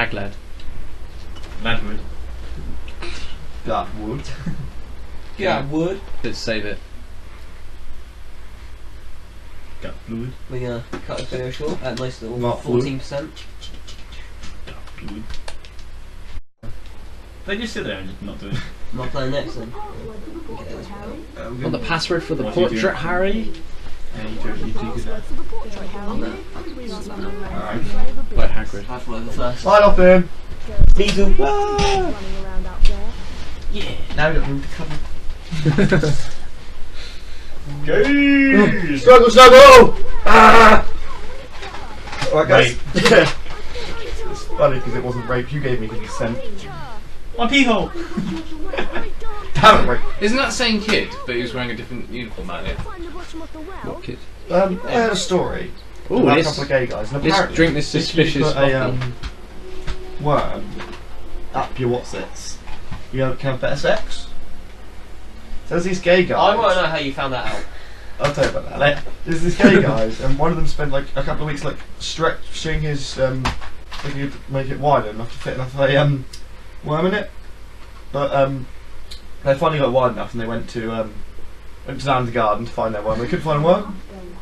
Haglad. Ladwood. That would. Yeah, wood. Let's save it. Gut fluid. We're gonna cut the video short at nice little Not fluid. 14%. Gut fluid. They just sit there and just not do it. Not playing next then. Got the password for the What do you do? portrait, Harry? Yeah, you do that. Alright. By Hagrid. Half over first. Sign off then. Me too. Yeah. Now we've got room to cover. Gay! Struggle, struggle! Ah! Alright guys. Yeah. It's funny because it wasn't rape, you gave me consent. My pee hole! Damn it, rape. Isn't that the same kid, but he was wearing a different uniform out here? What kid? I heard a story Ooh, about a let's, couple of gay guys, and let's apparently drink this if you suspicious put a bottle. worm up your what's-its, you can have better sex. So there's these gay guys. I want to know how you found that out. I'll tell you about that. Like, there's these gay guys, and one of them spent like a couple of weeks like stretching his like he'd make it wider enough to fit enough of a worm in it. But they finally got wide enough, and they went down the garden to find their worm. They couldn't find a worm,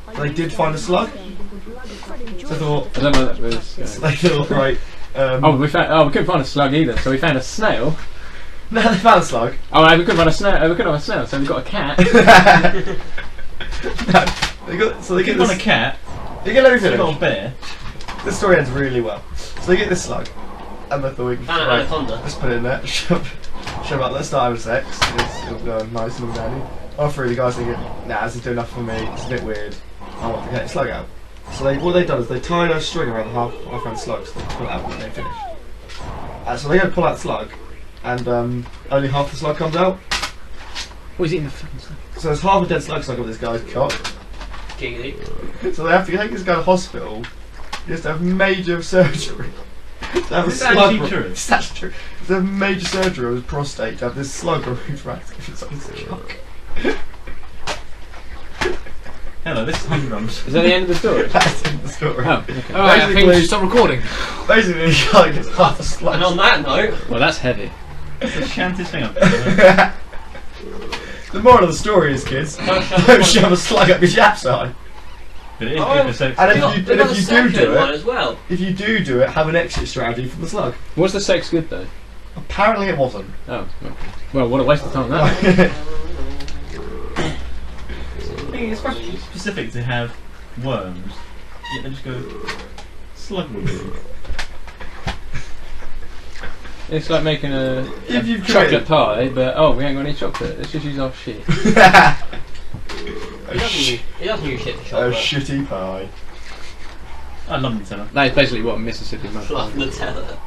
but they did find a slug. So they thought, I don't know what that was. so they thought, right. we couldn't find a slug either, so we found a snail. No, they found a slug. Oh, we couldn't find a snail. We couldn't have a snail, so we got a cat. No, they get On a this. cat, You get everything. you got a bear. This story ends really well. So they get this slug, and they thought we can Found an anaconda. just put it in there, shove up, let's start having sex. It'll go nice and all dandy. All three of the guys thinking, nah, this is doing enough for me, it's a bit weird, I want to get the slug out. So what they've done is they tied a string around the half around the slug, so they pull it out when they finish. So they go to pull out the slug, and only half the slug comes out. What is eating the fucking slug? So there's half a dead slug stuck up this guy's cock. Giggly. So they have to take this guy to hospital. He has to have major surgery. To have a Is that slug actually true? That's true. To have major surgery on his prostate to have this slug removed from his cock. Hello, this is Humdrums. Is that the end of the story? That's in the story. Oh, okay. Oh, I think we should stop recording. Basically, the guy gets half a slug. And on that note, Well, that's heavy. It's the shantiest thing I've ever The moral of the story is, kids, don't shove a slug up your jap's eye. But it is good for sex. And we got if the you second do one it, as well. if you do it, have an exit strategy from the slug. Was the sex good though? Apparently, it wasn't. Oh, okay. Well, what a waste of time that. I think it's quite specific to have worms, yet they just go slugwood. It's like making a If you've chocolate pie, but we ain't got any chocolate. Let's just use our shit. He doesn't use shit for A chocolate. shitty pie. I love Nutella. That is basically what a Mississippi must Fluff Nutella.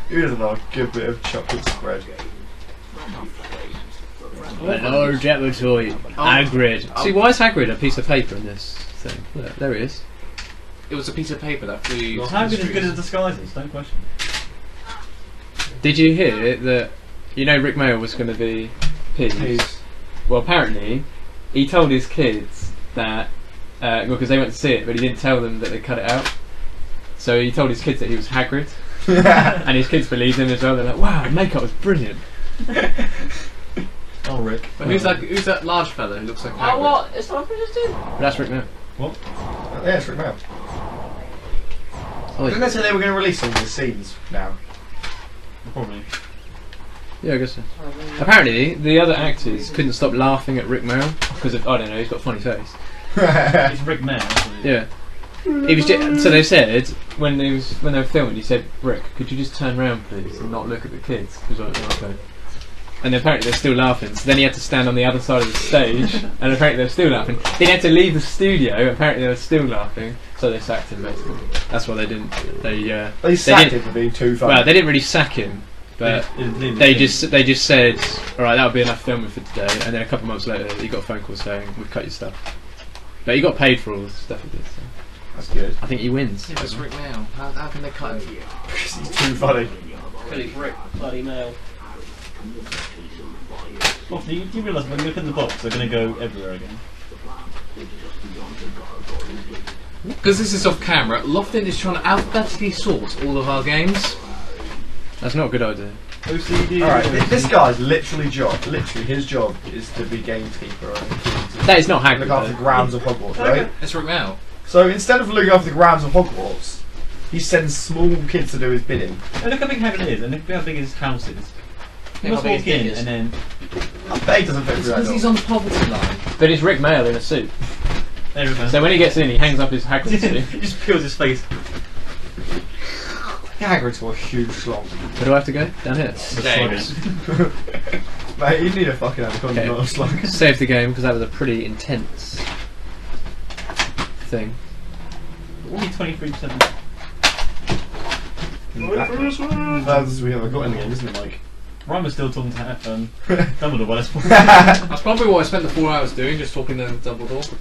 Who doesn't like a good bit of chocolate spread? Hello, Jabbertoy. Hagrid. See, why is Hagrid a piece of paper in this thing? Look, there he is. It was a piece of paper that flew. How good is good as disguises? Don't question. Did you hear that? You know, Rick Mail was going to be Peeves. Well, apparently, he told his kids that because they went to see it, but he didn't tell them that they cut it out. So he told his kids that he was Hagrid, and his kids believed him as well. They're like, "Wow, the makeup was brilliant." Oh, Rick. But who's that large fella who looks like Hagrid? Oh, what? It's not interesting. But that's Rick Mail. What? Yeah, it's Rick Mail. Didn't they say they were going to release all the scenes now? Probably. Yeah, I guess so. Apparently, the other actors couldn't stop laughing at Rick Mail because of, I don't know, he's got a funny face. It's Rick Mail. Yeah. He was so they said when they were filming, he said, "Rick, could you just turn around, please, and not look at the kids?" He was like, "Oh, okay." And apparently they're still laughing. So then he had to stand on the other side of the stage, and apparently they're still laughing. Then he had to leave the studio. Apparently they were still laughing, so they sacked him. Basically, that's why they didn't. They sacked him for being too funny. Well, they didn't really sack him, but they just said, "All right, that'll be enough filming for today." And then a couple of months later, he got a phone call saying, "We've cut your stuff." But he got paid for all the stuff he did. So. That's good. I think he wins. Yeah, but it's Rick Mail. How can they cut him? Because he's too funny. Because he's Rick bloody Mail. Oh, do you realise when you look in the box, they're going to go everywhere again? Because this is off camera, Lofting is trying to alphabetically sort all of our games. That's not a good idea. OCD. Alright, this guy's literally his job is to be gamekeeper and That is not look after the Hagrid. grounds of Hogwarts, right? It's Rick Mail. So instead of looking after the grounds of Hogwarts, he sends small kids to do his bidding. And look how big Hagrid is, and look how big his house is. He Look must how big walk his dick in is. and then. I bet he doesn't fit It's through that because door. he's on the poverty line. But it's Rick Mail in a suit. There we go. So when he gets in, he hangs up his Hagrid suit. He just peels his face. Hagrid's got a huge slong. Where do I have to go? Down here. James. Mate, you need a fucking anaconda, Okay. not a slug. Save the game because that was a pretty intense thing. Only 23%. That's we haven't got in the game, isn't it, Mike? Ryan was still talking to Dumbledore while I was That's probably what I spent the 4 hours doing, just talking to Dumbledore.